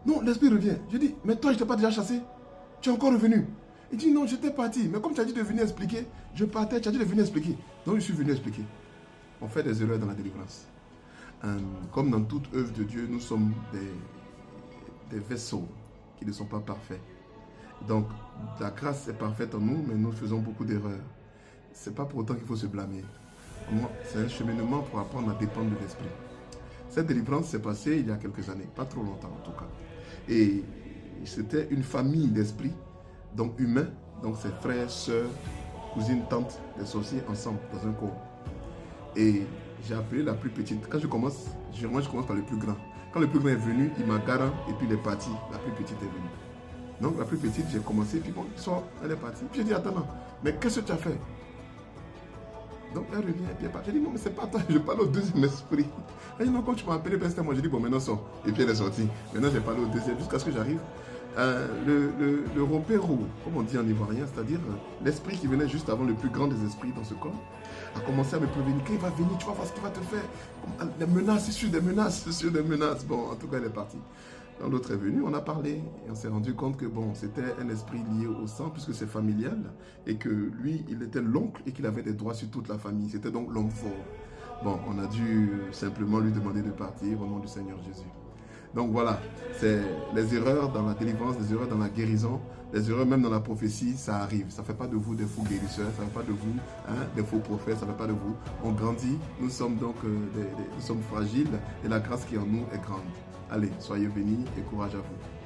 Non, l'esprit revient. Je dis, mais toi, je t'ai pas déjà chassé? Tu es encore revenu? Il dit, non, j'étais parti. Mais comme tu as dit de venir expliquer, je partais, tu as dit de venir expliquer. Donc, je suis venu expliquer. On fait des erreurs dans la délivrance. Comme dans toute œuvre de Dieu, nous sommes des vaisseaux qui ne sont pas parfaits. Donc, la grâce est parfaite en nous, mais nous faisons beaucoup d'erreurs. C'est pas pour autant qu'il faut se blâmer. C'est un cheminement pour apprendre à dépendre de l'esprit. Cette délivrance s'est passée il y a quelques années, pas trop longtemps en tout cas. Et c'était une famille d'esprits, donc humains, donc ses frères, sœurs, cousines, tantes, des sorciers ensemble dans un corps. Et j'ai appelé la plus petite. Quand je commence, généralement je commence par le plus grand. Quand le plus grand est venu, il m'a garant et puis il est parti. La plus petite est venue. Donc la plus petite, j'ai commencé, puis bon, elle est partie. Puis j'ai dit, attends, non, mais qu'est-ce que tu as fait? Donc elle revient, et puis elle part. J'ai dit, non, mais c'est pas toi, je parle au deuxième esprit. Elle dit, non, quand tu m'as appelé, c'était moi. J'ai dit, bon, maintenant sors. Et puis elle est sortie. Maintenant, j'ai parlé au deuxième, jusqu'à ce que j'arrive. Le ropero, comme on dit en ivoirien, c'est-à-dire l'esprit qui venait juste avant le plus grand des esprits dans ce corps, a commencé à me prévenir qu'il va venir, tu vas voir ce qu'il va te faire. Des menaces, c'est sûr, des menaces, c'est sûr, des menaces. Bon, en tout cas, elle est partie. Quand l'autre est venu, on a parlé et on s'est rendu compte que bon, c'était un esprit lié au sang puisque c'est familial et que lui, il était l'oncle et qu'il avait des droits sur toute la famille. C'était donc l'homme fort. Bon, on a dû simplement lui demander de partir au nom du Seigneur Jésus. Donc voilà, c'est les erreurs dans la délivrance, les erreurs dans la guérison, les erreurs même dans la prophétie, ça arrive. Ça ne fait pas de vous des faux guérisseurs, ça ne fait pas de vous des faux prophètes, ça ne fait pas de vous. On grandit, nous sommes donc nous sommes fragiles et la grâce qui est en nous est grande. Allez, soyez bénis et courage à vous.